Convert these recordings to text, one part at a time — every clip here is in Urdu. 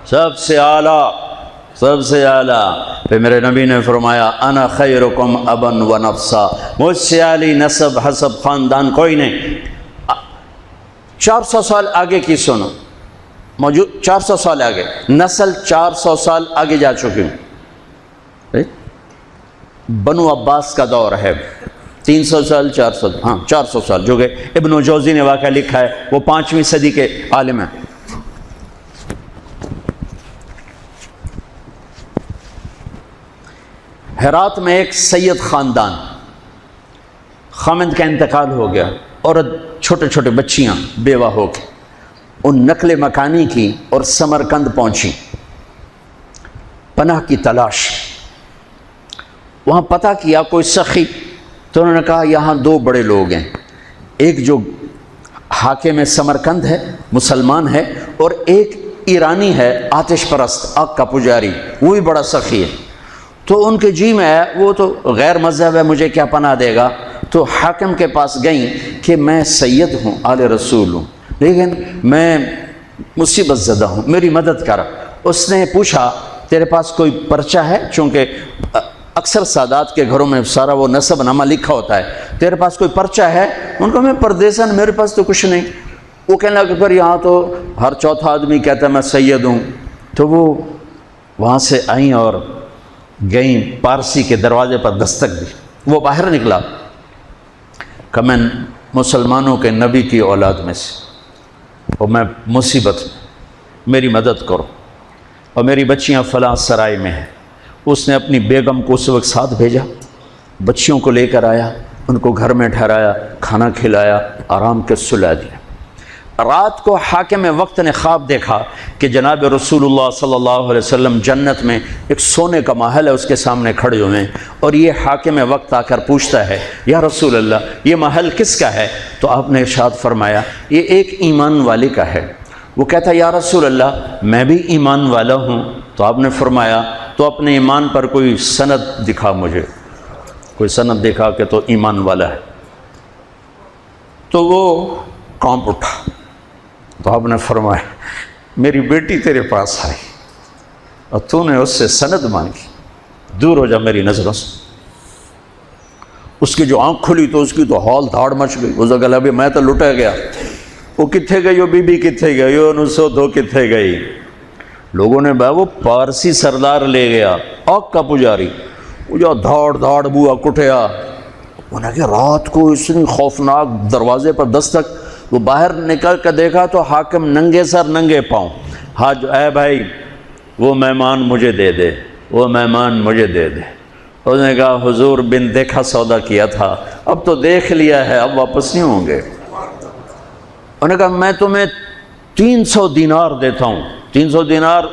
سب سے اعلیٰ، سب سے اعلیٰ۔ پھر میرے نبی نے فرمایا انا خیرکم ابا و نفسا، مجھ سے اعلی نسب حسب خاندان کوئی نہیں۔ 400 سال آگے کی سنو، موجود 400 سال آگے، نسل 400 سال آگے جا چکی ہوں۔ بنو عباس کا دور ہے، 300 سال 400، ہاں 400 سال، جو کہ ابن جوزی نے واقعہ لکھا ہے، وہ 5ویں صدی کے عالم ہیں۔ ہرات میں ایک سید خاندان، خامند کا انتقال ہو گیا، عورت چھوٹے چھوٹے بچیاں بیوہ ہو کے ان نقل مکانی کی اور سمرقند پہنچی، پناہ کی تلاش۔ وہاں پتہ کیا کوئی سخی، تو انہوں نے کہا یہاں 2 بڑے لوگ ہیں، ایک جو حاکم سمرقند ہے، مسلمان ہے، اور ایک ایرانی ہے، آتش پرست، آگ کا پجاری، وہ بھی بڑا سخی ہے۔ تو ان کے جی میں ہے وہ تو غیر مذہب ہے، مجھے کیا پناہ دے گا؟ تو حاکم کے پاس گئیں کہ میں سید ہوں، آل رسول ہوں، لیکن میں مصیبت زدہ ہوں، میری مدد کر۔ اس نے پوچھا تیرے پاس کوئی پرچہ ہے؟ چونکہ اکثر سادات کے گھروں میں سارا وہ نسب نامہ لکھا ہوتا ہے، تیرے پاس کوئی پرچہ ہے؟ ان کو میں پردیسن، میرے پاس تو کچھ نہیں۔ وہ کہنے لگا کہ پھر یہاں تو ہر چوتھا آدمی کہتا ہے میں سید ہوں۔ تو وہ وہاں سے آئیں اور گئیں، پارسی کے دروازے پر دستک دی۔ وہ باہر نکلا کہ میں مسلمانوں کے نبی کی اولاد میں سے، اور میں مصیبت میں، میری مدد کرو، اور میری بچیاں فلاں سرائے میں ہیں۔ اس نے اپنی بیگم کو اس وقت ساتھ بھیجا، بچیوں کو لے کر آیا، ان کو گھر میں ٹھہرایا، کھانا کھلایا، آرام کے سلا دیا۔ رات کو حاکم وقت نے خواب دیکھا کہ جناب رسول اللہ صلی اللہ علیہ وسلم جنت میں ایک سونے کا محل ہے، اس کے سامنے کھڑے ہوئے ہیں، اور یہ حاکم وقت آ کر پوچھتا ہے یا رسول اللہ یہ محل کس کا ہے؟ تو آپ نے ارشاد فرمایا یہ ایک ایمان والے کا ہے۔ وہ کہتا ہے یا رسول اللہ میں بھی ایمان والا ہوں۔ تو آپ نے فرمایا تو اپنے ایمان پر کوئی سند دکھا، مجھے کوئی سند دکھا کہ تو ایمان والا ہے۔ تو وہ کانپ اٹھا۔ تو آپ نے فرمایا میری بیٹی تیرے پاس آئی اور تو نے اس سے سند مانگی، دور ہو جا میری نظروں سے۔ اس کی جو آنکھ کھلی تو اس کی تو ہال دھاڑ مچ گئی، اس نے کہا میں تو لٹا گیا، وہ کتھے گئی، وہ بی بی کتھے گئی، وہ نسو دو کتھے گئی۔ لوگوں نے وہ پارسی سردار لے گیا، آگ کا پجاری، وہ جو دھاڑ دھاڑ بوا کٹیا۔ انہوں نے کہا رات کو اتنی خوفناک دروازے پر دستک، وہ باہر نکل کر دیکھا تو حاکم ننگے سر ننگے پاؤں، حاج اے بھائی وہ مہمان مجھے دے دے، وہ مہمان مجھے دے دے۔ اس نے کہا حضور بن دیکھا سودا کیا تھا، اب تو دیکھ لیا ہے، اب واپس نہیں ہوں گے۔ انہوں نے کہا میں تمہیں 300 دینار دیتا ہوں، 300 دینار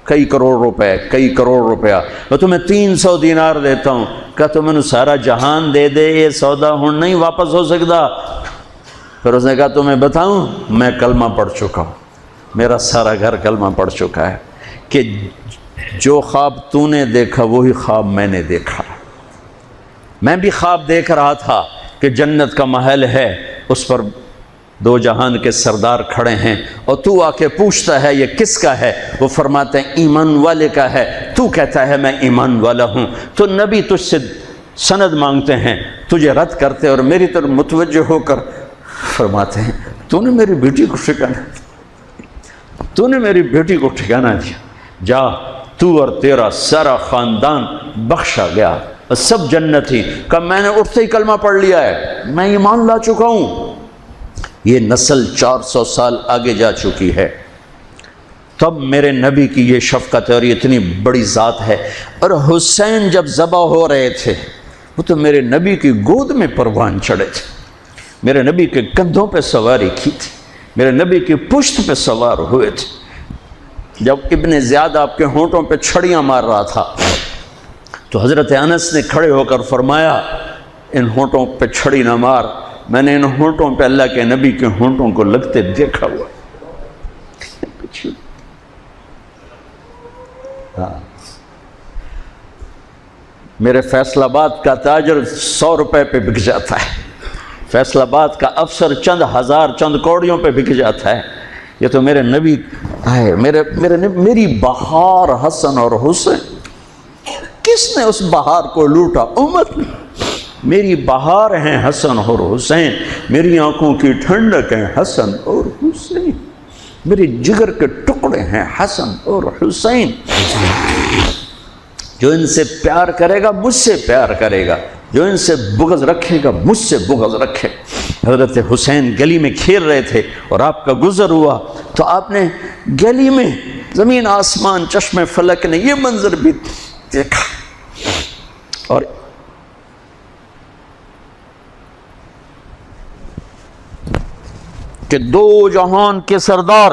کئی کروڑ روپے، کئی کروڑ روپیہ، میں تمہیں 300 دینار دیتا ہوں۔ کہا تو میں نے سارا جہان دے دے، یہ سودا ہوں نہیں واپس ہو سکتا۔ پھر اس نے کہا تمہیں بتاؤں میں کلمہ پڑھ چکا ہوں، میرا سارا گھر کلمہ پڑھ چکا ہے، کہ جو خواب تو نے دیکھا وہی خواب میں نے دیکھا۔ میں بھی خواب دیکھ رہا تھا کہ جنت کا محل ہے، اس پر 2 جہان کے سردار کھڑے ہیں، اور تو آ کے پوچھتا ہے یہ کس کا ہے؟ وہ فرماتے ہیں ایمان والے کا ہے۔ تو کہتا ہے میں ایمان والا ہوں، تو نبی تجھ سے سند مانگتے ہیں، تجھے رد کرتے اور میری طرف متوجہ ہو کر فرماتے ہیں تو نے میری بیٹی کو ٹھکانا دیا، تو نے میری بیٹی کو ٹھکانا دیا، جا تو اور تیرا سارا خاندان بخشا گیا، سب جنتی۔ کہ میں نے اٹھتے ہی کلمہ پڑھ لیا ہے، میں ایمان لا چکا ہوں۔ یہ نسل 400 سال آگے جا چکی ہے، تب میرے نبی کی یہ شفقت ہے اور یہ اتنی بڑی ذات ہے۔ اور حسین جب ذبح ہو رہے تھے وہ تو میرے نبی کی گود میں پروان چڑھے تھے، میرے نبی کے کندھوں پہ سواری کی تھی، میرے نبی کی پشت پہ سوار ہوئے تھے۔ جب ابن زیاد آپ کے ہونٹوں پہ چھڑیاں مار رہا تھا تو حضرت انس نے کھڑے ہو کر فرمایا ان ہونٹوں پہ چھڑی نہ مار، میں نے ان ہونٹوں پہ اللہ کے نبی کے ہونٹوں کو لگتے دیکھا ہوا۔ میرے فیصل آباد کا تاجر 100 روپے پہ بک جاتا ہے، فیصل آباد کا افسر چند ہزار چند کوڑیوں پہ بک جاتا ہے، یہ تو میرے نبی ہے، میری بہار حسن اور حسین. کس نے اس بہار کو لوٹا؟ امت نے. میری بہار ہیں حسن اور حسین، میری آنکھوں کی ٹھنڈک ہیں حسن اور حسین، میرے جگر کے ٹکڑے ہیں حسن اور حسین. جو ان سے پیار کرے گا مجھ سے پیار کرے گا، جو ان سے بغض رکھے گا مجھ سے بغض رکھے. حضرت حسین گلی میں کھیل رہے تھے اور آپ کا گزر ہوا تو آپ نے گلی میں زمین آسمان چشم فلک نے یہ منظر بھی دیکھا. اور کہ دو جہان کے سردار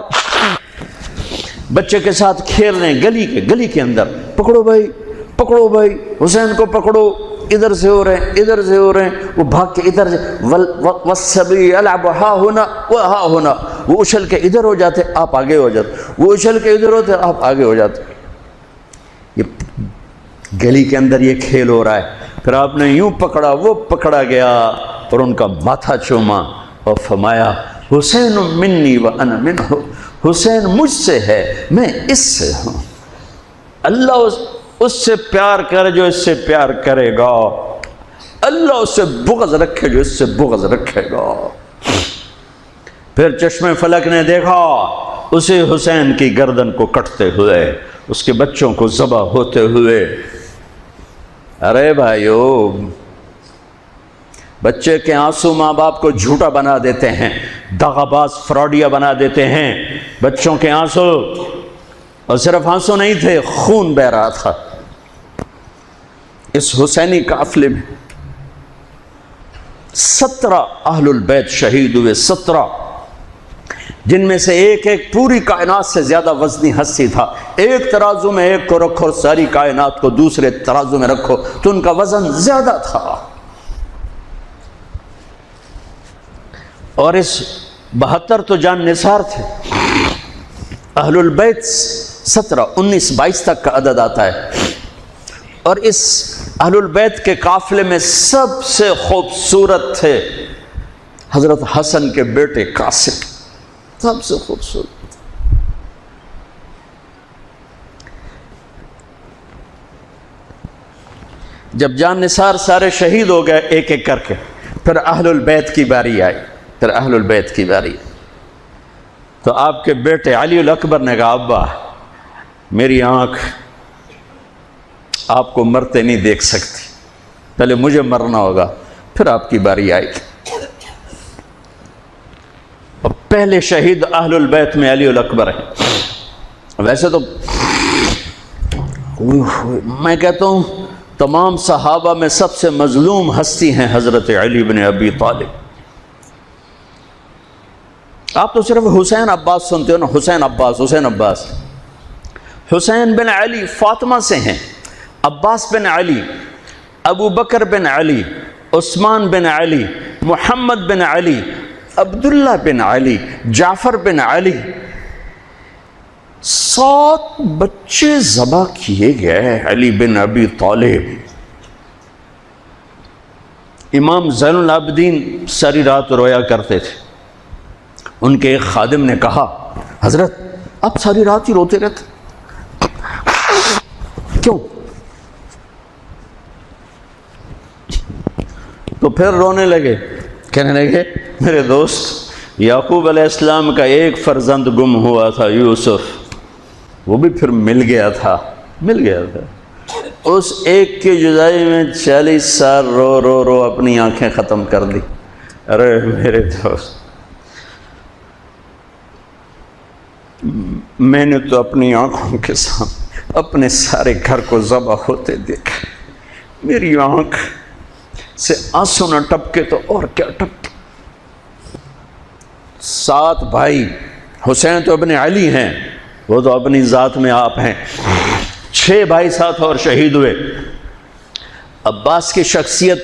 بچے کے ساتھ کھیل رہے ہیں گلی کے اندر. پکڑو بھائی حسین کو پکڑو، ادھر سے ہو رہے ہیں. وہ بھاگ کے ادھر سے والسبی یلعب ہا ہونا و ہا ہونا، وہ اچھل کے ادھر ہو جاتے آپ آگے ہو جاتے، وہ اچھل کے ادھر ہوتے آپ آگے ہو جاتے. یہ گلی کے اندر یہ کھیل ہو رہا ہے. پھر آپ نے یوں پکڑا، وہ پکڑا گیا اور ان کا ماتھا چوما اور فرمایا حسین منی و انا منہ، حسین مجھ سے ہے میں اس سے ہوں. اللہ اس سے پیار کرے جو اس سے پیار کرے گا، اللہ اس سے بغض رکھے جو اس سے بغض رکھے گا. پھر چشم فلک نے دیکھا اسے حسین کی گردن کو کٹتے ہوئے، اس کے بچوں کو ذبح ہوتے ہوئے. ارے بھائیو، بچے کے آنسو ماں باپ کو جھوٹا بنا دیتے ہیں، دغا باز فراڈیا بنا دیتے ہیں. بچوں کے آنسو، اور صرف آنسو نہیں تھے، خون بہ رہا تھا. اس حسینی قافلے میں 17 اہل البیت شہید ہوئے، 17، جن میں سے ایک پوری کائنات سے زیادہ وزنی ہستی تھا. ایک ترازو میں ایک کو رکھو اور ساری کائنات کو دوسرے ترازو میں رکھو تو ان کا وزن زیادہ تھا. اور اس 72 تو جان نثار تھے. اہل البیت 17، 19، 22 تک کا عدد آتا ہے. اور اس اہل البیت کے قافلے میں سب سے خوبصورت تھے حضرت حسن کے بیٹے قاسم، سب سے خوبصورت. جب جان نثار سارے شہید ہو گئے ایک ایک کر کے، پھر اہل البیت کی باری آئی. تو آپ کے بیٹے علی الاکبر نے کہا ابا میری آنکھ آپ کو مرتے نہیں دیکھ سکتی، پہلے مجھے مرنا ہوگا پھر آپ کی باری آئے گی. اور پہلے شہید اہل البیت میں علی الاکبر ہیں. ویسے تو میں کہتا ہوں تمام صحابہ میں سب سے مظلوم ہستی ہیں حضرت علی بن ابی طالب. آپ تو صرف حسین عباس سنتے ہو نا، حسین عباس. حسین بن علی فاطمہ سے ہیں، عباس بن علی، ابو بکر بن علی، عثمان بن علی، محمد بن علی، عبداللہ بن علی، جعفر بن علی. 7 بچے ذبح کیے گئے علی بن ابی طالب. امام زین العابدین ساری رات رویا کرتے تھے. ان کے ایک خادم نے کہا حضرت آپ ساری رات ہی روتے رہتے کیوں؟ تو پھر رونے لگے، کہنے لگے میرے دوست یعقوب علیہ السلام کا ایک فرزند گم ہوا تھا یوسف، وہ بھی پھر مل گیا تھا. اس ایک کی جدائی میں 40 سال رو اپنی آنکھیں ختم کر دی. ارے میرے دوست، میں نے تو اپنی آنکھوں کے سامنے اپنے سارے گھر کو ذبح ہوتے دیکھا. میری آنکھ سے آنسو نہ ٹپکے تو اور کیا ٹپکے. 7 بھائی، حسین تو ابن علی ہیں، وہ تو اپنی ذات میں آپ ہیں. 6 بھائی ساتھ اور شہید ہوئے. عباس کی شخصیت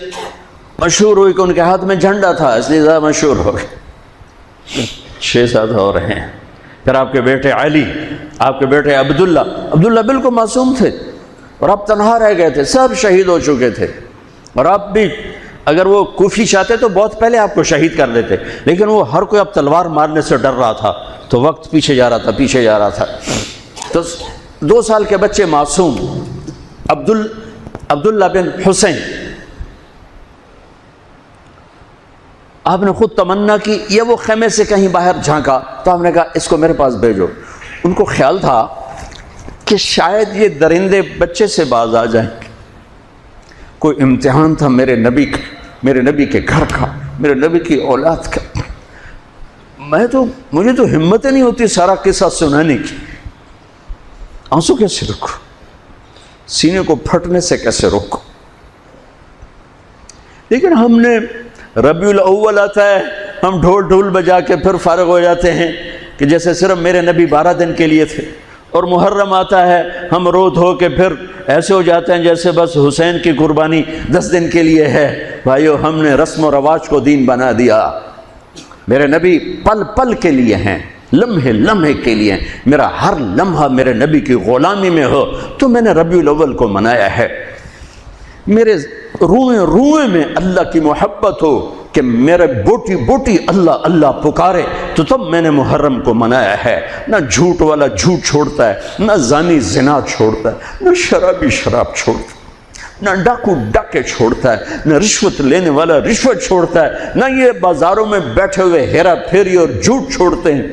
مشہور ہوئی کہ ان کے ہاتھ میں جھنڈا تھا اس لیے زیادہ مشہور ہو گئے. 6 ساتھ اور ہیں. پھر آپ کے بیٹے علی، آپ کے بیٹے عبداللہ بالکل معصوم تھے اور آپ تنہا رہ گئے تھے، سب شہید ہو چکے تھے. اور آپ بھی اگر وہ کوفی چاہتے تو بہت پہلے آپ کو شہید کر دیتے، لیکن وہ ہر کوئی اب تلوار مارنے سے ڈر رہا تھا، تو وقت پیچھے جا رہا تھا. تو 2 سال کے بچے معصوم عبداللہ بن حسین، آپ نے خود تمنا کی، یہ وہ خیمے سے کہیں باہر جھانکا تو آپ نے کہا اس کو میرے پاس بھیجو. ان کو خیال تھا کہ شاید یہ درندے بچے سے باز آ جائیں. کوئی امتحان تھا میرے نبی کے گھر کا، میرے نبی کی اولاد کا. مجھے تو ہمت نہیں ہوتی سارا قصہ سنانے کی. آنسو کیسے روکو، سینے کو پھٹنے سے کیسے روکو. لیکن ہم نے ربیع الاول آتا ہے، ہم ڈھول بجا کے پھر فارغ ہو جاتے ہیں کہ جیسے صرف میرے نبی 12 دن کے لیے تھے. اور محرم آتا ہے، ہم رو دھو کے پھر ایسے ہو جاتے ہیں جیسے بس حسین کی قربانی 10 دن کے لیے ہے. بھائیو، ہم نے رسم و رواج کو دین بنا دیا. میرے نبی پل پل کے لیے ہیں، لمحے لمحے کے لیے ہیں. میرا ہر لمحہ میرے نبی کی غلامی میں ہو تو میں نے ربیع الاول کو منایا ہے. میرے روئے میں اللہ کی محبت ہو کہ میرے بوٹی بوٹی اللہ اللہ پکارے تو تب میں نے محرم کو منایا ہے. نہ جھوٹ والا جھوٹ چھوڑتا ہے، نہ زانی زنا چھوڑتا ہے، نہ شرابی شراب چھوڑتا ہے، نہ ڈاکو ڈاکے چھوڑتا ہے، نہ رشوت لینے والا رشوت چھوڑتا ہے، نہ یہ بازاروں میں بیٹھے ہوئے ہیرا پھیری اور جھوٹ چھوڑتے ہیں.